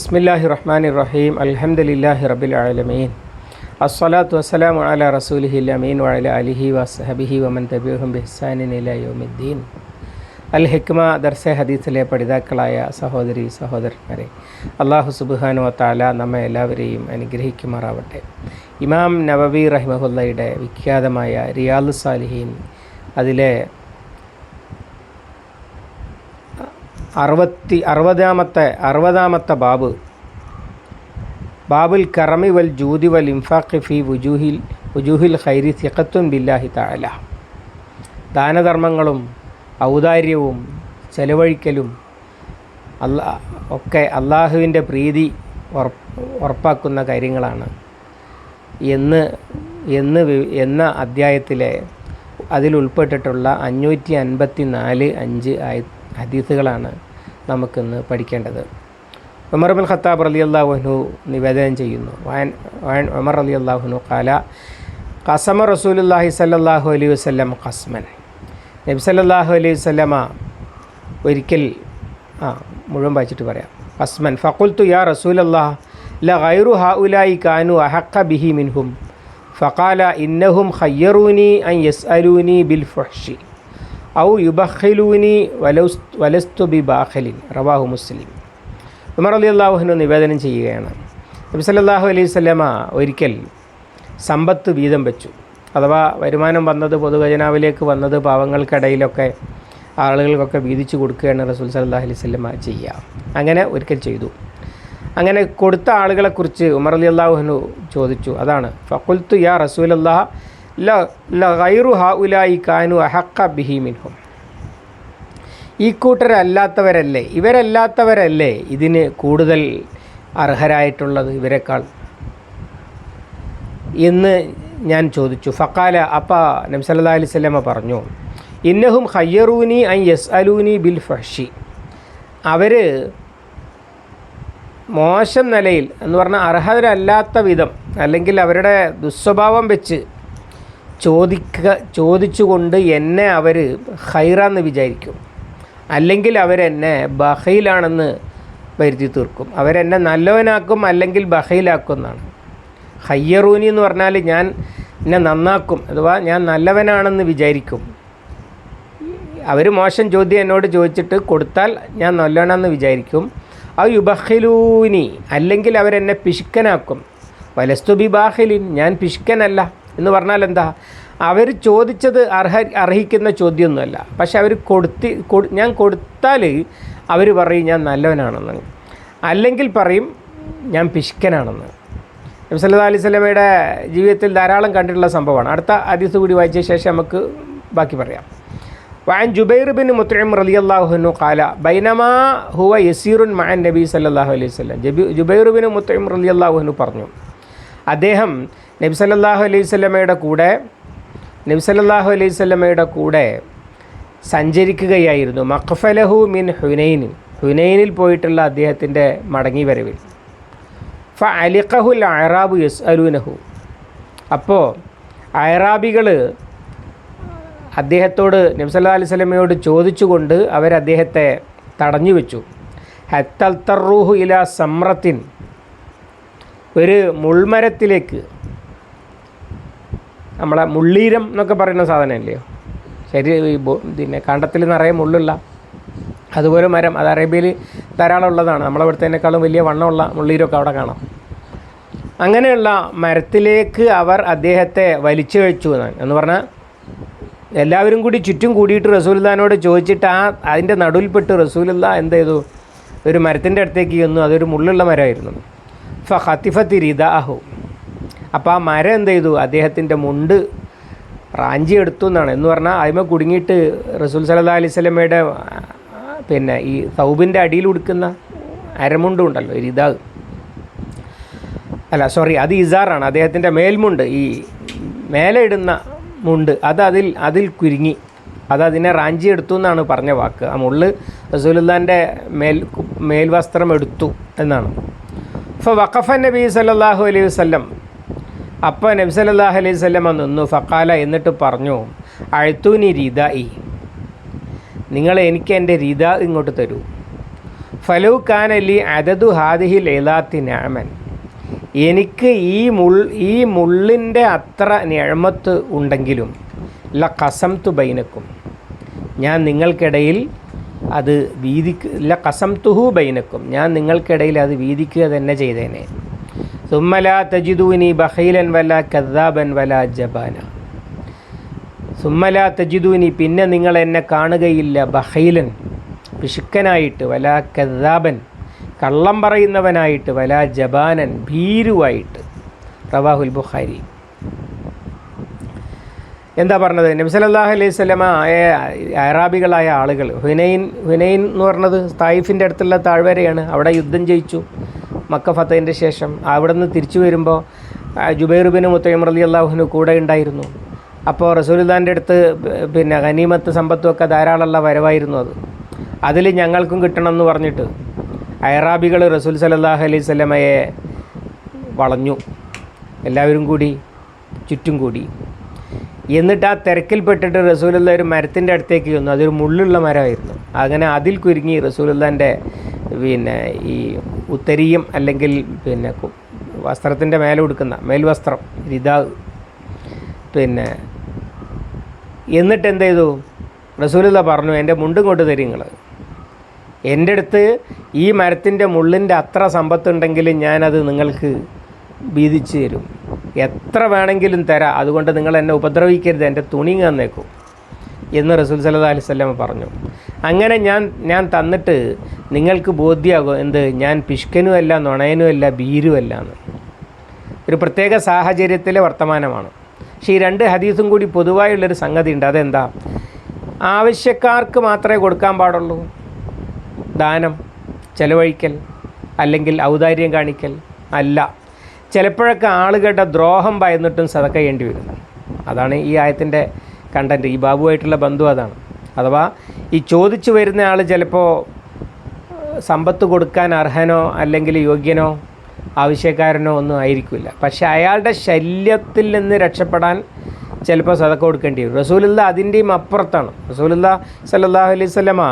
ബിസ്മില്ലാഹിർ റഹ്മാനിർ റഹീം അൽഹംദുലില്ലാഹി റബ്ബിൽ ആലമീൻ അസ്സലാത്തു വസ്സലാമു അലാ റസൂലിഹിൽ അമീൻ വഅലാ ആലിഹി വസ്ഹബിഹി വമൻ തബിഅഹും ബിഇഹ്സാനിൻ ഇലാ യൗമിദ്ദീൻ. അൽ ഹിക്മ ദർസെ ഹദീസിലെ പഠിതാക്കളായ സഹോദരി സഹോദരന്മാരെ, അല്ലാഹു സുബ്ഹാനഹു വ തആല നമ്മെ എല്ലാവരെയും അനുഗ്രഹിക്കുമാറാവട്ടെ. ഇമാം നവവി റഹിമഹുല്ലയുടെ വിഖ്യാതമായ റിയാദുസ് സാലിഹീൻ അതിലെ 60ാമത്തെ ബാബുൽ കറമി വൽ ജൂദി വൽ ഇൻഫാഖി ഫി വുജൂഹിൽ ഖൈരി സിഖത്തുൻ ബില്ലാഹി തആല. ദാനധർമ്മങ്ങളും ഔദാര്യവും ചെലവഴിക്കലും ഒക്കെ അള്ളാഹുവിൻ്റെ പ്രീതി ഉറപ്പാക്കുന്ന കാര്യങ്ങളാണ് എന്ന അധ്യായത്തിലെ അതിൽ ഉൾപ്പെട്ടിട്ടുള്ള 554 ഹദീസുകളാണ് നമുക്കിന്ന് പഠിക്കേണ്ടത്. ഉമർ ഇബ്നുൽ ഖത്താബ് റളിയല്ലാഹു അൻഹു നിവേദനം ചെയ്യുന്നു. ഉമർ റളിയല്ലാഹു അൻഹു ഖാല ഖസമ റസൂലുള്ളാഹി സ്വല്ലല്ലാഹു അലൈഹി വസല്ലം ഖസ്മൻ. നബി സല്ലല്ലാഹു അലൈഹി വസല്ലമ ഒരിക്കൽ മുഴുവൻ വായിച്ചിട്ട് പറയാം. ഖസ്മൻ ഫഖുൽതു യാ റസൂലല്ലാഹ് ലഗൈറു ഹൗലായി കാനു അഹഖ ബിഹി മിൻഹും ഫഖാല ഇന്നഹും ഖയ്യറൂനി അൻ യസ്അലൂനി ബിൽ ഫഹ്ശി ഔ യുബഖിലൂനി വലസ്തു ബിബാഖിലിൻ. റവാഹു മുസ്ലിം. ഉമർ റളിയല്ലാഹു അൻഹു നിവേദനം ചെയ്യുകയാണ്, നബി സല്ലല്ലാഹു അലൈഹി വസല്ലമ ഒരിക്കൽ സമ്പത്ത് വീതം വെച്ചു. അഥവാ വരുമാനം വന്നത് പൊതുഖജനാവിലേക്ക് വന്നത് പാവങ്ങൾക്കിടയിലൊക്കെ ആളുകൾക്കൊക്കെ വീതിച്ചു കൊടുക്കുകയാണ് റസൂൽ സല്ലല്ലാഹു അലൈഹി വസല്ലമ ചെയ്യുക. അങ്ങനെ ഒരിക്കൽ ചെയ്തു. അങ്ങനെ കൊടുത്ത ആളുകളെക്കുറിച്ച് ഉമർ റളിയല്ലാഹു അൻഹു ചോദിച്ചു. അതാണ് ഫഖുൽതു യാ റസൂലല്ലാഹ് ലഗൈറു ഹൗലായി കാനു അഹഖ ബിഹി മിൻഹും. ഈ കൂട്ടരല്ലാത്തവരല്ലേ, ഇവരല്ലാത്തവരല്ലേ ഇതിന് കൂടുതൽ അർഹരായിട്ടുള്ളത് ഇവരെക്കാൾ എന്ന് ഞാൻ ചോദിച്ചു. ഫഖാല, അപ്പോൾ നബി സല്ലല്ലാഹു അലൈഹി വസല്ലമ പറഞ്ഞു, ഇന്നഹും ഖയ്യറൂനി അൻ യസ്അലൂനി ബിൽ ഫഹ്ശി. അവർ മോശം നിലയിൽ എന്ന് പറഞ്ഞാൽ അർഹരല്ലാത്ത വിധം അല്ലെങ്കിൽ അവരുടെ ദുസ്വഭാവം വെച്ച് ചോദിച്ചുകൊണ്ട് എന്നെ അവർ ഖൈറാന്ന് വിചാരിക്കും, അല്ലെങ്കിൽ അവരെന്നെ ബഖീലാണെന്ന് വരുത്തി തീർക്കും. അവരെന്നെ നല്ലവനാക്കും അല്ലെങ്കിൽ ബഖീലാക്കും എന്നാണ്. ഖയ്യറൂനി എന്ന് പറഞ്ഞാൽ എന്നെ നന്നാക്കും, അഥവാ ഞാൻ നല്ലവനാണെന്ന് വിചാരിക്കും. അവർ മോശം ചോദ്യം എന്നോട് ചോദിച്ചിട്ട് കൊടുത്താൽ ഞാൻ നല്ലവനാണെന്ന് വിചാരിക്കും. ഔ യുബഖിലൂനി, അല്ലെങ്കിൽ അവരെന്നെ പിശുക്കനാക്കും. വലസ്തു ബിബാഖിലിൻ, ഞാൻ പിശുക്കനല്ല എന്ന് പറഞ്ഞാൽ എന്താ, അവർ ചോദിച്ചത് അർഹിക്കുന്ന ചോദ്യമൊന്നുമല്ല. പക്ഷെ അവർ ഞാൻ കൊടുത്താൽ അവർ പറയും ഞാൻ നല്ലവനാണെന്ന്, അല്ലെങ്കിൽ പറയും ഞാൻ പിശുക്കനാണെന്ന്. നബി സല്ലല്ലാഹു അലൈഹി വസല്ലമയുടെ ജീവിതത്തിൽ ധാരാളം കണ്ടിട്ടുള്ള സംഭവമാണ്. അടുത്ത ഹദീസ് കൂടി വായിച്ച ശേഷം നമുക്ക് ബാക്കി പറയാം. വഅൻ ജുബൈർ ബിൻ മുത്ഇം റളിയല്ലാഹു അൻഹു ഖാല ബൈനമാ ഹുവ യസീറുൻ മഅൻ നബി സല്ലല്ലാഹു അലൈഹി വസല്ലം. ജുബൈർ ബിൻ മുത്ഇം റളിയല്ലാഹു അൻഹു പറഞ്ഞു, അദ്ദേഹം നബി സല്ലല്ലാഹു അലൈഹി വസല്ലമയുടെ കൂടെ സഞ്ചരിക്കുകയായിരുന്നു. മഖ്ഫലഹു മിൻ ഹുനൈനിൽ പോയിട്ടുള്ള അദ്ദേഹത്തിൻ്റെ മടങ്ങി വരവിൽ. ഫഅലിഖഹുൽ അഅറാബു യസ്അലൂനഹു. അപ്പോൾ അഅറാബികൾ അദ്ദേഹത്തോട് നബി സല്ലല്ലാഹു അലൈഹി വസല്ലമയോട് ചോദിച്ചുകൊണ്ട് അദ്ദേഹത്തെ തടഞ്ഞു വെച്ചു. ഹത്തൽത്തറൂഹു ഇലാ സമ്രത്തിൻ, ഒരു മുൾമരത്തിലേക്ക്, നമ്മളെ മുള്ളീരം എന്നൊക്കെ പറയുന്ന സാധനമല്ലയോ, ശരി, പിന്നെ കണ്ടത്തിൽ നിറയെ മുള്ളുള്ള അതുപോലെ മരം, അത് അറേബ്യയിൽ ധാരാളം ഉള്ളതാണ്. നമ്മളെവിടുത്തേക്കാളും വലിയ വണ്ണമുള്ള മുള്ളീരമൊക്കെ അവിടെ കാണാം. അങ്ങനെയുള്ള മരത്തിലേക്ക് അവർ അദ്ദേഹത്തെ വലിച്ചു വെച്ചു എന്ന് പറഞ്ഞാൽ എല്ലാവരും കൂടി ചുറ്റും കൂടിയിട്ട് റസൂലുള്ളാഹിനോട് ചോദിച്ചിട്ട് അതിൻ്റെ നടുവിൽപ്പെട്ട് റസൂലുള്ളാഹി എന്ത് ചെയ്തു, ഒരു മരത്തിൻ്റെ അടുത്തേക്ക് ചെന്നു. അതൊരു മുള്ളുള്ള മരമായിരുന്നു. ഫഖതിഫത്തി റിദാഹു. അപ്പോൾ ആ മരം എന്ത് ചെയ്തു, അദ്ദേഹത്തിൻ്റെ മുണ്ട് റാഞ്ചി എടുത്തു എന്നാണ്. എന്ന് പറഞ്ഞാൽ അതിമ കുടുങ്ങിയിട്ട് റസൂൽ സല്ലല്ലാഹു അലൈഹി വസല്ലമയുടെ പിന്നെ ഈ സൗബിൻ്റെ അടിയിൽ ഉടുക്കുന്ന അരമുണ്ടും ഉണ്ടല്ലോ, റിദാഹ് അത് ഇസാറാണ്. അദ്ദേഹത്തിൻ്റെ മേൽമുണ്ട്, ഈ മേലെ ഇടുന്ന മുണ്ട്, അതിൽ കുരുങ്ങി, അതിനെ റാഞ്ചി എടുത്തു എന്നാണ് പറഞ്ഞ വാക്ക്. ആ മുള്ള് റസൂലുള്ളാഹിൻ്റെ മേൽവസ്ത്രം എടുത്തു എന്നാണ്. ഫവഖഫ നബി സല്ലല്ലാഹു അലൈഹി വസല്ലം. അപ്പോൾ നബി സല്ലല്ലാഹു അലൈഹി വസല്ലം നിന്നു. ഫഖാല, എന്നിട്ട് പറഞ്ഞു, അഴ്ത്തൂനി റിദാഇ, നിങ്ങൾ എനിക്ക് എൻ്റെ റിദാ ഇങ്ങോട്ട് തരൂ. ഫലൗ കാന ലി അദദു ഹാദിഹിൽ ഇലാത്തി നിഅമൻ, എനിക്ക് ഈ മുള്ളിൻ്റെ അത്ര നിഅമത്ത് ഉണ്ടെങ്കിലും ലഖസംതു ബൈനക്കും, ഞാൻ നിങ്ങൾക്കിടയിൽ അത് ലഖസംതുഹു ബൈനക്കും, ഞാൻ നിങ്ങൾക്കിടയിൽ അത് വീതിക്കുക തന്നെ ചെയ്തേനെ. സുമ്മ ലാ തജിദൂനി ബഖീലൻ വലാ കദ്ദാബൻ വലാ ജബാന, സുമ്മ ലാ തജിദൂനി, പിന്നെ നിങ്ങൾ എന്നെ കാണുകയില്ല, ബഖീലൻ പിശുക്കനായിട്ട്, വലാ കദ്ദാബൻ കള്ളം പറയുന്നവനായിട്ട്, വലാ ജബാനൻ ഭീരുവായിട്ട്. റവാഹുൽ ബുഖാരി. എന്താ പറഞ്ഞത്? നബി സല്ലല്ലാഹു അലൈഹി വസല്ലമ അറാബികളായ ആളുകൾ, ഹുനൈൻ എന്ന് പറഞ്ഞത് തായിഫിൻ്റെ അടുത്തുള്ള താഴ്വരയാണ്. അവിടെ യുദ്ധം ജയിച്ചു മക്ക ഫതഹിൻ്റെ ശേഷം. അവിടെ നിന്ന് തിരിച്ചു വരുമ്പോൾ ജുബൈർ ബിൻ മുത്തൈം റളിയല്ലാഹു അൻഹു കൂടെ ഉണ്ടായിരുന്നു. അപ്പോൾ റസൂലുള്ളാഹിൻ്റെ അടുത്ത് പിന്നെ ഗനീമത്ത് സമ്പത്തുമൊക്കെ ധാരാളമുള്ള വരവായിരുന്നു. അതിൽ ഞങ്ങൾക്കും കിട്ടണം എന്ന് പറഞ്ഞിട്ട് അറാബികൾ റസൂൽ സല്ലല്ലാഹു അലൈഹി വസല്ലമയെ വളഞ്ഞു. എല്ലാവരും കൂടി ചുറ്റും കൂടി. എന്നിട്ട് ആ തിരക്കിൽപ്പെട്ടിട്ട് റസൂലുള്ള ഒരു മരത്തിൻ്റെ അടുത്തേക്ക് വന്നു. അതൊരു മുള്ളുള്ള മരമായിരുന്നു. അങ്ങനെ അതിൽ കുരുങ്ങി റസൂലുള്ളാഹിൻ്റെ പിന്നെ ഈ ഉത്തരീയം അല്ലെങ്കിൽ പിന്നെ വസ്ത്രത്തിൻ്റെ മേലെ ഉടുക്കുന്ന മേൽവസ്ത്രം രിദാവ്. പിന്നെ എന്നിട്ട് എന്ത് ചെയ്തു? റസൂലുള്ള പറഞ്ഞു, എൻ്റെ മുണ്ടും കൊണ്ട് തരും നിങ്ങൾ. എൻ്റെ അടുത്ത് ഈ മരത്തിൻ്റെ മുള്ളിൻ്റെ അത്ര സമ്പത്തുണ്ടെങ്കിൽ ഞാനത് നിങ്ങൾക്ക് വീതിച്ച് തരും, എത്ര വേണമെങ്കിലും തരാം, അതുകൊണ്ട് നിങ്ങൾ എന്നെ ഉപദ്രവിക്കരുത്, എൻ്റെ തുണി തന്നേക്കും എന്ന് റസൂൽ സല്ലല്ലാഹു അലൈഹി വസല്ലം പറഞ്ഞു. അങ്ങനെ ഞാൻ തന്നിട്ട് നിങ്ങൾക്ക് ബോധ്യമാകും എന്ത്, ഞാൻ പിഷ്കനുമല്ല നുണയനുമല്ല ഭീരുമല്ല എന്ന്. ഒരു പ്രത്യേക സാഹചര്യത്തിലെ വർത്തമാനമാണ്. പക്ഷേ ഈ രണ്ട് ഹദീസും കൂടി പൊതുവായുള്ളൊരു സംഗതി ഉണ്ട്. അതെന്താ? ആവശ്യക്കാർക്ക് മാത്രമേ കൊടുക്കാൻ പാടുള്ളൂ. ദാനം, ചെലവഴിക്കൽ അല്ലെങ്കിൽ ഔദാര്യം കാണിക്കൽ അല്ല. ചിലപ്പോഴൊക്കെ ആളുകളുടെ ദ്രോഹം ഭയന്നിട്ടും സദക്ക ചെയ്യേണ്ടി വരും. അതാണ് ഈ ആയത്തിൻ്റെ കണ്ടൻറ്റ്. ഈ ബാബുവായിട്ടുള്ള ബന്ധു അതാണ്. അഥവാ ഈ ചോദിച്ചു വരുന്ന ആൾ ചിലപ്പോൾ സമ്പത്ത് കൊടുക്കാൻ അർഹനോ അല്ലെങ്കിൽ യോഗ്യനോ ആവശ്യക്കാരനോ ഒന്നും ആയിരിക്കില്ല. പക്ഷേ അയാളുടെ ശല്യത്തിൽ നിന്ന് രക്ഷപ്പെടാൻ ചിലപ്പോൾ സദക്ക കൊടുക്കേണ്ടി വരും. റസൂലുള്ള അതിൻ്റെയും അപ്പുറത്താണ്. റസൂലുള്ള സല്ലല്ലാഹു അലൈഹി വസല്ലമ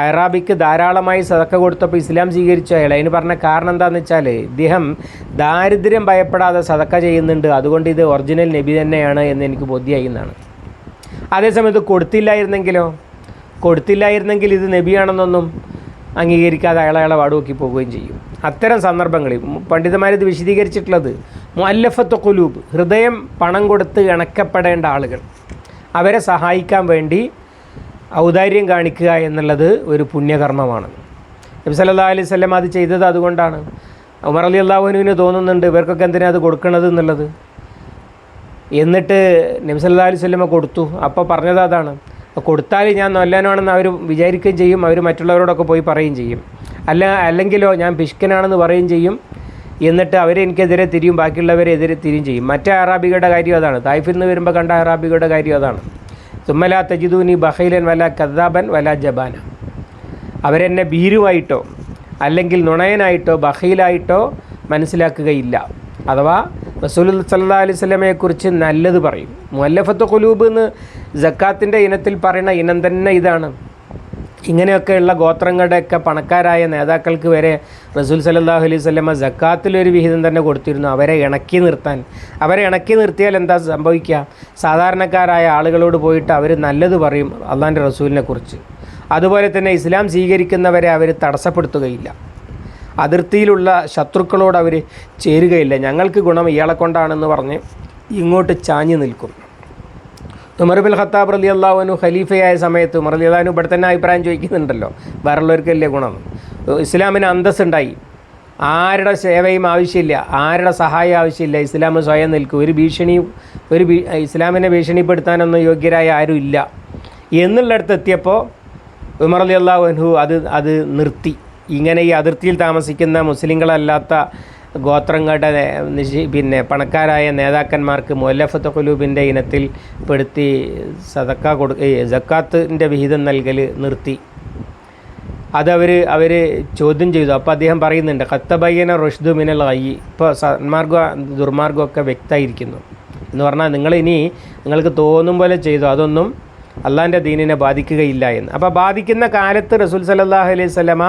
അറാബിക്ക് ധാരാളമായി സദക്ക കൊടുത്തപ്പോൾ ഇസ്ലാം സ്വീകരിച്ചു അയാൾ. അതിന് പറഞ്ഞ കാരണം എന്താണെന്ന് വെച്ചാൽ ഇദ്ദേഹം ദാരിദ്ര്യം ഭയപ്പെടാതെ സദക്ക ചെയ്യുന്നുണ്ട്, അതുകൊണ്ട് ഇത് ഒറിജിനൽ നബി തന്നെയാണ് എന്ന് എനിക്ക് ബോധ്യമായി എന്നാണ്. അതേസമയത്ത് കൊടുത്തില്ലായിരുന്നെങ്കിൽ ഇത് നബിയാണെന്നൊന്നും അംഗീകരിക്കാതെ അയാളെ വാടുവോക്കി പോവുകയും ചെയ്യും. അത്തരം സന്ദർഭങ്ങളിൽ പണ്ഡിതന്മാരിത് വിശദീകരിച്ചിട്ടുള്ളത് മുഅല്ലഫത്ത് ഖുലൂബ്, ഹൃദയം പണം കൊടുത്ത് ഇണക്കപ്പെടേണ്ട ആളുകൾ, അവരെ സഹായിക്കാൻ വേണ്ടി ഔദാര്യം കാണിക്കുക എന്നുള്ളത് ഒരു പുണ്യകർമ്മമാണ്. നബി സല്ലല്ലാഹു അലൈഹി വസല്ലം അത് ചെയ്തത് അതുകൊണ്ടാണ്. ഉമർ റളിയല്ലാഹു അൻഹുവിന് തോന്നുന്നുണ്ട് ഇവർക്കൊക്കെ എന്തിനാണ് അത് കൊടുക്കണത് എന്നുള്ളത്. എന്നിട്ട് നബി സല്ലല്ലാഹു അലൈഹി വസല്ലം കൊടുത്തു. അപ്പോൾ പറഞ്ഞത് അതാണ്, കൊടുത്താൽ ഞാൻ നല്ലവനാണെന്ന് അവർ വിചാരിക്കുകയും ചെയ്യും, അവർ മറ്റുള്ളവരോടൊക്കെ പോയി പറയുകയും ചെയ്യും. അല്ലെങ്കിലോ ഞാൻ പിഷ്കനാണെന്ന് പറയുകയും ചെയ്യും. എന്നിട്ട് അവരെനിക്കെതിരെ തിരിയും, ബാക്കിയുള്ളവരെ എതിരെ തിരിയും ചെയ്യും. മറ്റേ അറാബികളുടെ കാര്യം അതാണ്. തായിഫിൽ നിന്ന് വരുമ്പോൾ കണ്ട അറാബികളുടെ കാര്യം അതാണ്. സുമ്മ ലാ തജിദൂനി ബഖീലൻ വലാ കദ്ദാബൻ വലാ ജബാന, അവരെന്നെ ഭീരുവായിട്ടോ അല്ലെങ്കിൽ നുണയനായിട്ടോ ബഖീലായിട്ടോ മനസ്സിലാക്കുകയില്ല. അഥവാ റസൂൽ സല്ലല്ലാഹു അലൈഹി വസല്ലമയെക്കുറിച്ച് നല്ലത് പറയും. മുഅല്ലഫത്ത് ഖുലൂബ് എന്ന് സക്കാത്തിൻ്റെ ഇനത്തിൽ പറയുന്ന ഇനം തന്നെ ഇതാണ്. ഇങ്ങനെയൊക്കെയുള്ള ഗോത്രങ്ങളുടെയൊക്കെ പണക്കാരായ നേതാക്കൾക്ക് വരെ റസൂൽ സല്ലല്ലാഹു അലൈഹി വസല്ലമ സക്കാത്തിലൊരു വിഹിതം തന്നെ കൊടുത്തിരുന്നു, അവരെ ഇണക്കി നിർത്താൻ. അവരെ ഇണക്കി നിർത്തിയാൽ എന്താ സംഭവിക്കുക? സാധാരണക്കാരായ ആളുകളോട് പോയിട്ട് അവർ നല്ലത് പറയും അള്ളാഹിൻ്റെ റസൂലിനെ കുറിച്ച്. അതുപോലെ തന്നെ ഇസ്ലാം സ്വീകരിക്കുന്നവരെ അവർ തടസ്സപ്പെടുത്തുകയില്ല. അതിർത്തിയിലുള്ള ശത്രുക്കളോട് അവർ ചേരുകയില്ല. ഞങ്ങൾക്ക് ഗുണം ഇയാളെ കൊണ്ടാണെന്ന് പറഞ്ഞ് ഇങ്ങോട്ട് ചാഞ്ഞു നിൽക്കും. ഉമർ ബിൻ ഖത്താബ് റളിയല്ലാഹു അൻഹു ഖലീഫയായ സമയത്ത് ഉമർ റളിയല്ലാഹു അൻഹു ഇവിടെ തന്നെ അഭിപ്രായം ചോദിക്കുന്നുണ്ടല്ലോ, വേറുള്ളവർക്കല്ലേ ഗുണം. ഇസ്ലാമിന് അന്തസ്സുണ്ടായി, ആരുടെ സേവയും ആവശ്യമില്ല, ആരുടെ സഹായം ആവശ്യമില്ല, ഇസ്ലാം സ്വയം നിൽക്കും, ഇസ്ലാമിനെ ഭീഷണിപ്പെടുത്താനൊന്നും യോഗ്യരായ ആരും ഇല്ല എന്നുള്ളിടത്ത് എത്തിയപ്പോൾ ഉമർ റളിയല്ലാഹു അൻഹു അത് നിർത്തി. ഇങ്ങനെ ഈ അതിർത്തിയിൽ താമസിക്കുന്ന മുസ്ലിങ്ങളല്ലാത്ത ഗോത്രങ്ങളുടെ പിന്നെ പണക്കാരായ നേതാക്കന്മാർക്ക് മുഅല്ലഫത്ത് ഖുലൂബിൻ്റെ ഇനത്തിൽ പെടുത്തി സക്കാത്തിൻ്റെ വിഹിതം നൽകൽ നിർത്തി. അവർ ചോദ്യം ചെയ്തു. അപ്പോൾ അദ്ദേഹം പറയുന്നുണ്ട്, ഖത്തബയ്യന റുഷ്ദു മിനൽ ഗയ്യ്, ഇപ്പോൾ ദുർമാർഗമൊക്കെ വ്യക്തമായിരിക്കുന്നു എന്ന് പറഞ്ഞാൽ നിങ്ങൾക്ക് തോന്നും പോലെ ചെയ്തു, അതൊന്നും അള്ളാഹിൻ്റെ ദീനിനെ ബാധിക്കുകയില്ല എന്ന്. അപ്പോൾ ബാധിക്കുന്ന കാലത്ത് റസൂൽ സല്ലല്ലാഹു അലൈഹി വസല്ലമ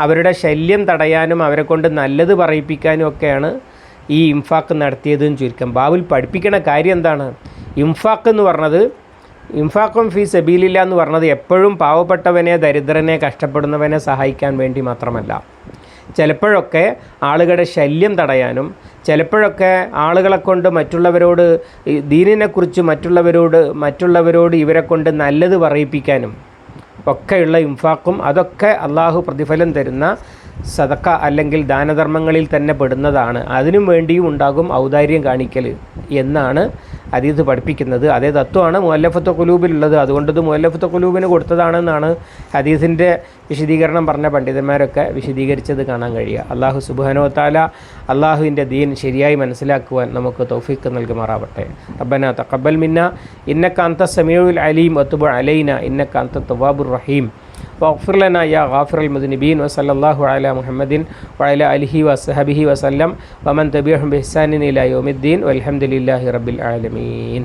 അവരുടെ ശല്യം തടയാനും അവരെ കൊണ്ട് നല്ലത് പറയിപ്പിക്കാനും ഒക്കെയാണ് ഈ ഇംഫാക്ക് നടത്തിയതെന്ന് ചുരുക്കം. ബാബുൽ പഠിപ്പിക്കണ കാര്യം എന്താണ്? ഇംഫാക്ക് എന്ന് പറഞ്ഞത്, ഇംഫാഖും ഫീ സബീലില്ല എന്ന് പറഞ്ഞത് എപ്പോഴും പാവപ്പെട്ടവനെ, ദരിദ്രനെ, കഷ്ടപ്പെടുന്നവനെ സഹായിക്കാൻ വേണ്ടി മാത്രമല്ല. ചിലപ്പോഴൊക്കെ ആളുകളുടെ ശല്യം തടയാനും, ചിലപ്പോഴൊക്കെ ആളുകളെ കൊണ്ട് മറ്റുള്ളവരോട് ദീനിനെക്കുറിച്ച് മറ്റുള്ളവരോട് ഇവരെ കൊണ്ട് നല്ലത് പറയിപ്പിക്കാനും ഒക്കെയുള്ള ഇംഫാഖും, അതൊക്കെ അള്ളാഹു പ്രതിഫലം തരുന്ന സദക്ക അല്ലെങ്കിൽ ദാനധർമ്മങ്ങളിൽ തന്നെ പെടുന്നതാണ്. അതിനും വേണ്ടിയും ഉണ്ടാകും ഔദാര്യം കാണിക്കൽ എന്നാണ് ഹദീസ് പഠിപ്പിക്കുന്നത്. അതേ തത്വമാണ് മുഅല്ലഫത്ത് ഖുലൂബിലുള്ളത്. അതുകൊണ്ടത് മുഅല്ലഫത്ത് ഖുലൂബിന് കൊടുത്തതാണെന്നാണ് ഹദീസിൻ്റെ വിശദീകരണം പറഞ്ഞ പണ്ഡിതന്മാരൊക്കെ വിശദീകരിച്ചത് കാണാൻ കഴിയുക. അള്ളാഹു സുബ്ഹാനഹു വ തആല അള്ളാഹുവിൻ്റെ ദീൻ ശരിയായി മനസ്സിലാക്കുവാൻ നമുക്ക് തൗഫീഖ് നൽകുമാറാവട്ടെ. റബ്ബനാ തഖബ്ബൽ മിന്നാ ഇന്നക അൻത സമീഉൽ അലീം വതുബ് അലൈനാ ഇന്നക അൻത തവ്വാബുർ റഹീം വഗ്ഫിർ ലനാ യാ ഗാഫിറൽ മുദ്നിബീൻ വസല്ലല്ലാഹു അലാ മുഹമ്മദിൻ വഅലാ ആലിഹി വസഹബിഹി വസല്ലം വമൻ തബിഅഹും ബിഇഹ്സാനിൻ ഇലാ യൗമിദ്ദീൻ വൽഹംദുലില്ലാഹി റബ്ബിൽ ആലമീൻ.